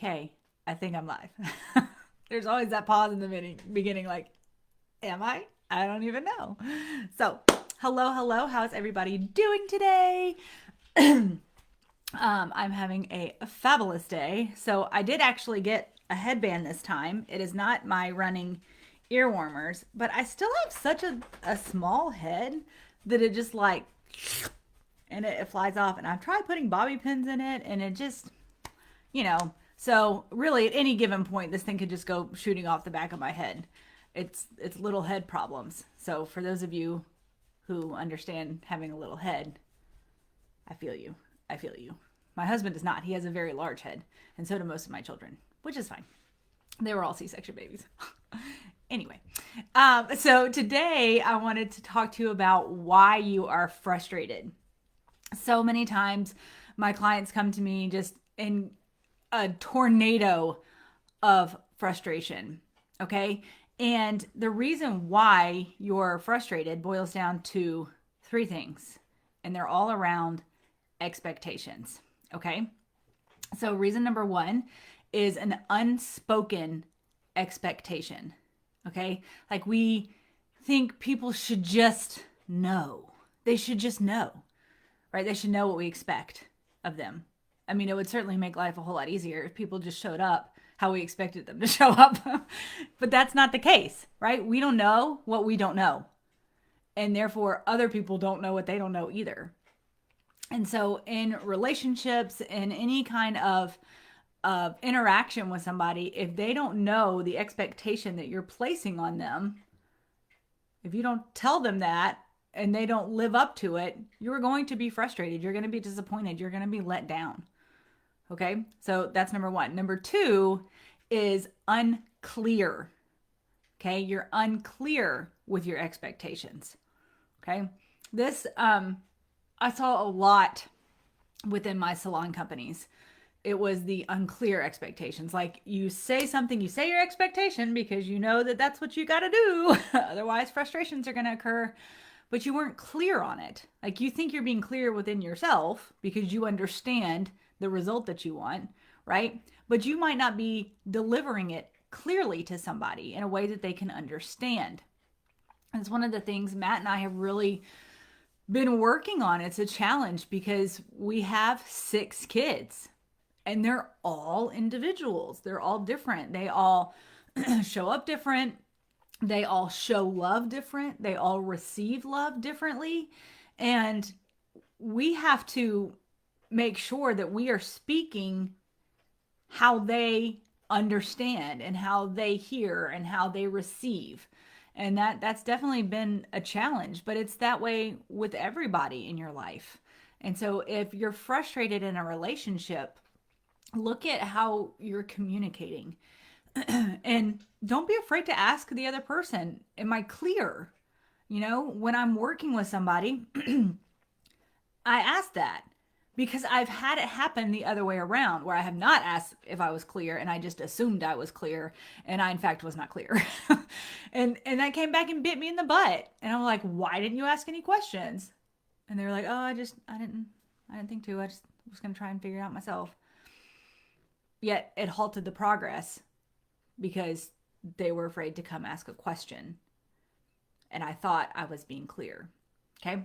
okay, I think I'm live. There's always that pause in the beginning, like, am I? I don't even know. So, hello, hello. How's everybody doing today? I'm having a fabulous day. So, I did actually get a headband this time. It is not my running ear warmers, but I still have such a small head that it just like, and it flies off. And I've tried putting bobby pins in it, and it just, so really at any given point this thing could just go shooting off the back of my head. It's little head problems. So for those of you who understand having a little head, I feel you. My husband does not. He has a very large head, and so do most of my children, which is fine. They were all C-section babies. Anyway, so today I wanted to talk to you about why you are frustrated. So many times my clients come to me just in a tornado of frustration. Okay. And the reason why you're frustrated boils down to three things, and they're all around expectations. Okay. So, reason number one is an unspoken expectation. Okay. Like we think people should just know. They should just know, right? They should know what we expect of them. I mean, it would certainly make life a whole lot easier if people just showed up how we expected them to show up. But that's not the case, right? We don't know what we don't know. And therefore, other people don't know what they don't know either. And so, in relationships, in any kind of interaction with somebody, if they don't know the expectation that you're placing on them, if you don't tell them that and they don't live up to it, you're going to be frustrated. You're going to be disappointed. You're going to be let down. Okay, so that's number one. Number two is unclear. Okay, you're unclear with your expectations. Okay, this I saw a lot within my salon companies. It was the unclear expectations. Like you say something, you say your expectation because you know that that's what you got to do. Otherwise, frustrations are going to occur. But you weren't clear on it. Like you think you're being clear within yourself because you understand the result that you want, right? But you might not be delivering it clearly to somebody in a way that they can understand. And it's one of the things Matt and I have really been working on. It's a challenge because we have 6 kids and they're all individuals. They're all different. They all show up different. They all show love different. They all receive love differently. And we have to make sure that we are speaking how they understand and how they hear and how they receive. And that's definitely been a challenge, but it's that way with everybody in your life. And so if you're frustrated in a relationship, look at how you're communicating. And don't be afraid to ask the other person, am I clear? When I'm working with somebody, I ask that because I've had it happen the other way around where I have not asked if I was clear and I just assumed I was clear and I in fact was not clear. and that came back and bit me in the butt. And I'm like, why didn't you ask any questions? And they were like, oh, I didn't think to. I just was going to try and figure it out myself. Yet it halted the progress because they were afraid to come ask a question. And I thought I was being clear. Okay.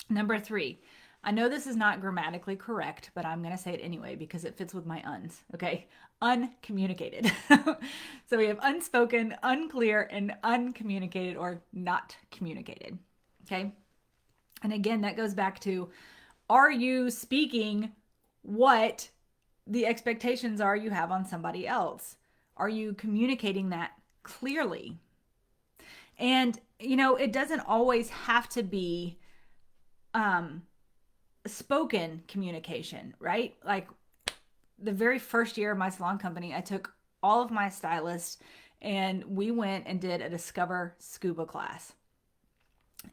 Number 3, I know this is not grammatically correct, but I'm going to say it anyway because it fits with my uns. Okay. Uncommunicated. So we have unspoken, unclear, and uncommunicated or not communicated. Okay. And again, that goes back to, are you speaking what the expectations are you have on somebody else? Are you communicating that clearly? And, it doesn't always have to be spoken communication, right? Like the very first year of my salon company, I took all of my stylists and we went and did a Discover Scuba class.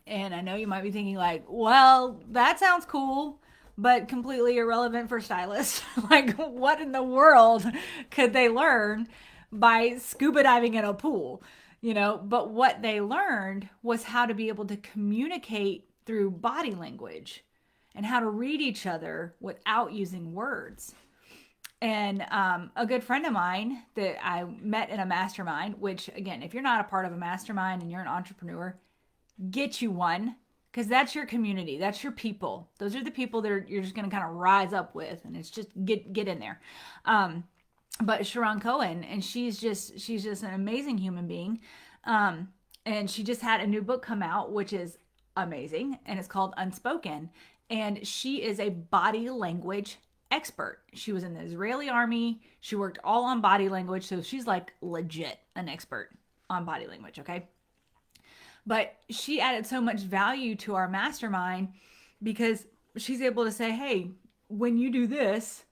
And I know you might be thinking like, well, that sounds cool, but completely irrelevant for stylists. Like what in the world could they learn by scuba diving in a pool? But what they learned was how to be able to communicate through body language and how to read each other without using words. And a good friend of mine that I met in a mastermind, which again, if you're not a part of a mastermind and you're an entrepreneur, get you one, because that's your community, that's your people. Those are the people that you're just going to kind of rise up with, and it's just get in there. But Sharon Cohen, and she's just an amazing human being, and she just had a new book come out, which is amazing, and it's called Unspoken, and she is a body language expert. She was in the Israeli army. She worked all on body language, so she's like legit an expert on body language. Okay. But she added so much value to our mastermind because she's able to say, hey, when you do this,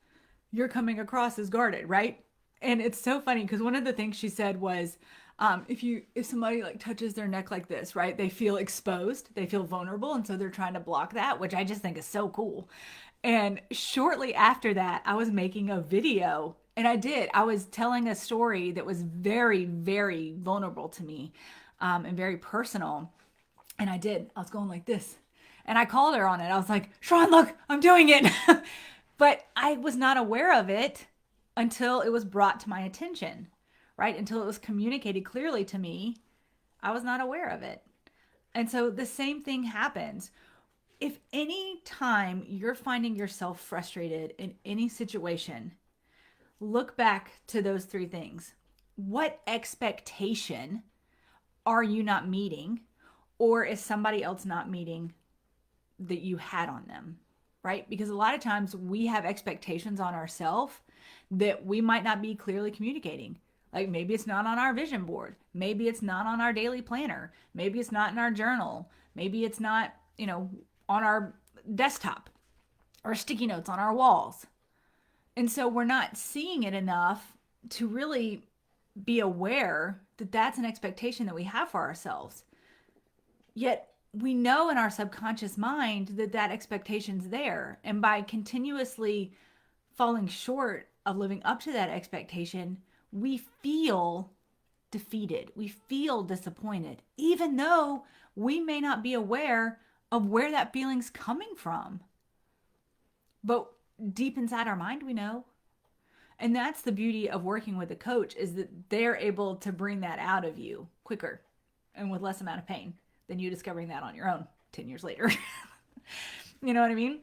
you're coming across as guarded, right? And it's so funny because one of the things she said was, if somebody like touches their neck like this, right, they feel exposed, they feel vulnerable, and so they're trying to block that, which I just think is so cool. And shortly after that, I was making a video, and I was telling a story that was very, very vulnerable to me, and very personal. And I was going like this. And I called her on it. I was like, Sharon, look, I'm doing it. But I was not aware of it until it was brought to my attention, right? Until it was communicated clearly to me. I was not aware of it. And so the same thing happens. If any time you're finding yourself frustrated in any situation, look back to those three things. What expectation are you not meeting, or is somebody else not meeting that you had on them, right? Because a lot of times we have expectations on ourselves that we might not be clearly communicating. Like maybe it's not on our vision board. Maybe it's not on our daily planner. Maybe it's not in our journal. Maybe it's not, on our desktop or sticky notes on our walls. And so we're not seeing it enough to really be aware that that's an expectation that we have for ourselves. Yet we know in our subconscious mind that that expectation's there. And by continuously falling short of living up to that expectation, we feel defeated. We feel disappointed, even though we may not be aware of where that feeling's coming from. But deep inside our mind, we know. And that's the beauty of working with a coach, is that they're able to bring that out of you quicker and with less amount of pain than you discovering that on your own 10 years later. You know what I mean?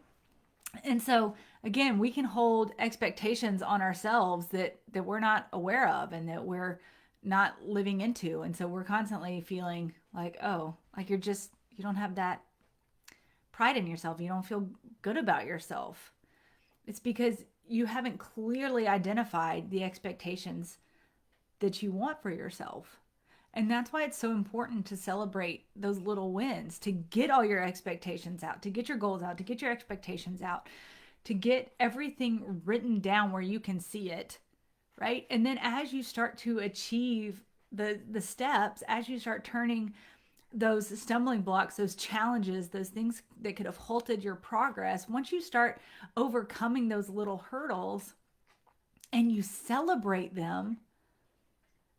And so again, we can hold expectations on ourselves that we're not aware of and that we're not living into. And so we're constantly feeling like, oh, like you don't have that pride in yourself. You don't feel good about yourself. It's because you haven't clearly identified the expectations that you want for yourself. And that's why it's so important to celebrate those little wins, to get all your expectations out, to get your goals out, to get your expectations out, to get everything written down where you can see it, right? And then as you start to achieve the steps, as you start turning those stumbling blocks, those challenges, those things that could have halted your progress, once you start overcoming those little hurdles and you celebrate them,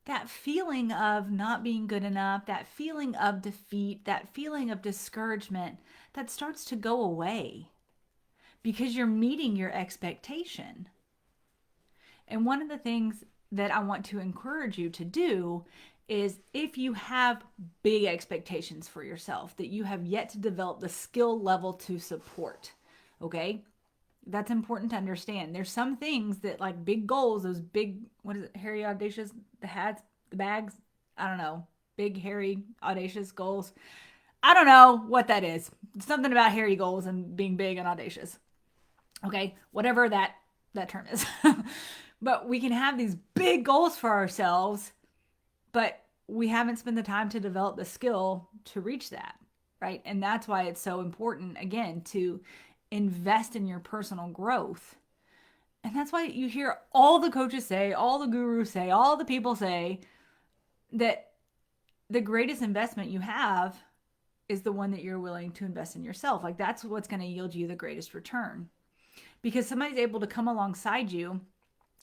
that feeling of not being good enough, that feeling of defeat, that feeling of discouragement, that starts to go away because you're meeting your expectation. And one of the things that I want to encourage you to do is, if you have big expectations for yourself that you have yet to develop the skill level to support, okay? That's important to understand. There's some things that, like big goals, those big, what is it, hairy, audacious, the hats, the bags, I don't know, big, hairy, audacious goals. I don't know what that is. It's something about hairy goals and being big and audacious. Okay, whatever that term is. But we can have these big goals for ourselves, but we haven't spent the time to develop the skill to reach that, right? And that's why it's so important, again, to invest in your personal growth. And that's why you hear all the coaches say, all the gurus say, all the people say that the greatest investment you have is the one that you're willing to invest in yourself. Like that's what's going to yield you the greatest return. Because somebody's able to come alongside you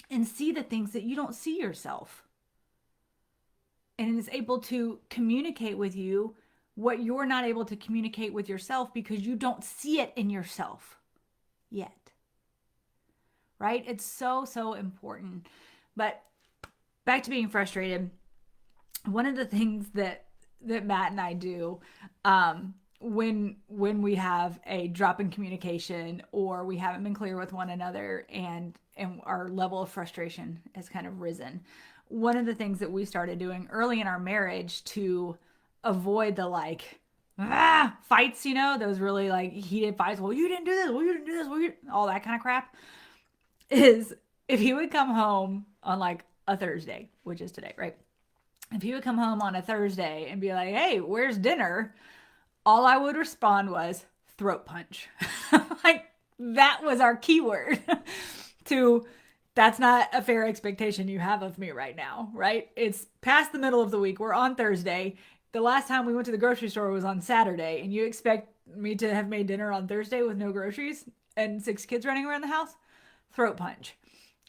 and see the things that you don't see yourself. And is able to communicate with you what you're not able to communicate with yourself because you don't see it in yourself yet. right? It's so, so important. But back to being frustrated. One of the things that Matt and I do, when we have a drop in communication or we haven't been clear with one another and our level of frustration has kind of risen. One of the things that we started doing early in our marriage to avoid the like fights, those really like heated fights. Well, you didn't do this. Well, you didn't do this. Well, all that kind of crap. Is if he would come home on like a Thursday, which is today, right? If he would come home on a Thursday and be like, "Hey, where's dinner?" All I would respond was throat punch. Like that was our keyword to that's not a fair expectation you have of me right now, right? It's past the middle of the week. We're on Thursday. The last time we went to the grocery store was on Saturday, and you expect me to have made dinner on Thursday with no groceries and 6 kids running around the house? Throat punch,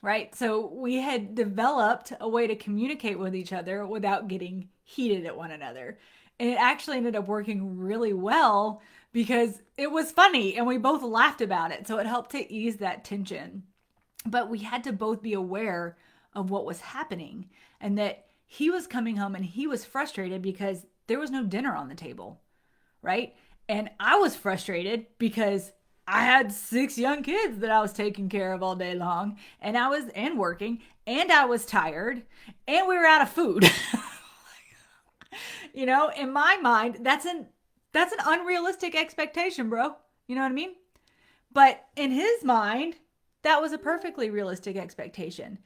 right? So we had developed a way to communicate with each other without getting heated at one another. And it actually ended up working really well because it was funny and we both laughed about it. So it helped to ease that tension. But we had to both be aware of what was happening and that he was coming home and he was frustrated because there was no dinner on the table, right? And I was frustrated because I had 6 young kids that I was taking care of all day long, and I was working, and I was tired, and we were out of food. In my mind, that's an unrealistic expectation, bro. You know what I mean? But in his mind, that was a perfectly realistic expectation.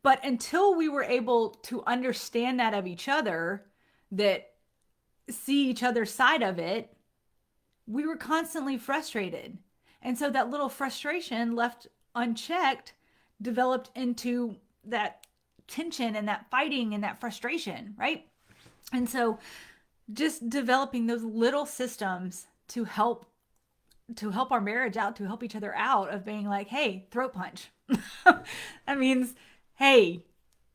But until we were able to understand that of each other, that see each other's side of it, we were constantly frustrated. And so that little frustration left unchecked developed into that tension and that fighting and that frustration, right? And so just developing those little systems to help our marriage out, to help each other out of being like, hey, throat punch. That means, hey,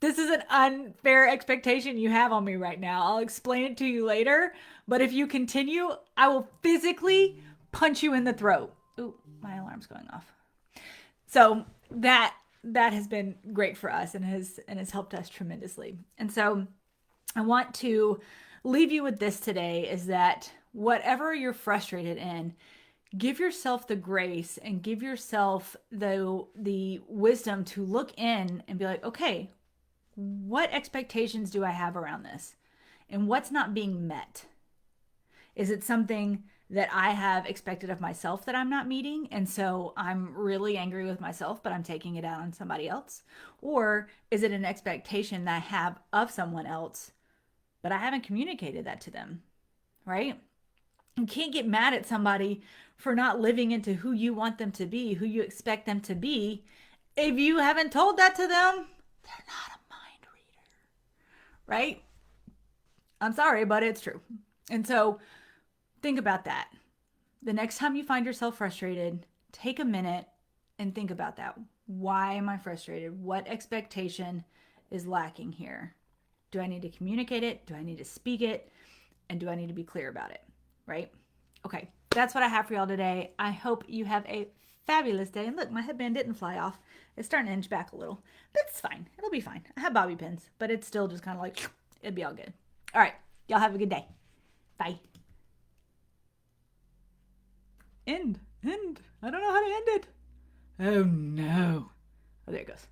this is an unfair expectation you have on me right now. I'll explain it to you later. But if you continue, I will physically punch you in the throat. Ooh, my alarm's going off. So that has been great for us and has helped us tremendously. And so I want to leave you with this today is that whatever you're frustrated in, give yourself the grace and give yourself the wisdom to look in and be like, okay, what expectations do I have around this? And what's not being met? Is it something that I have expected of myself that I'm not meeting? And so I'm really angry with myself, but I'm taking it out on somebody else? Or is it an expectation that I have of someone else, but I haven't communicated that to them, right? You can't get mad at somebody for not living into who you want them to be, who you expect them to be, if you haven't told that to them. They're not a mind reader, right? I'm sorry, but it's true. And so think about that. The next time you find yourself frustrated, take a minute and think about that. Why am I frustrated? What expectation is lacking here? Do I need to communicate it? Do I need to speak it? And do I need to be clear about it? Right? Okay, that's what I have for y'all today. I hope you have a fabulous day. And look, my headband didn't fly off. It's starting to inch back a little. But it's fine. It'll be fine. I have bobby pins, but it's still just kind of like, it'll be all good. All right, y'all have a good day. Bye. End. I don't know how to end it. Oh no. Oh, there it goes.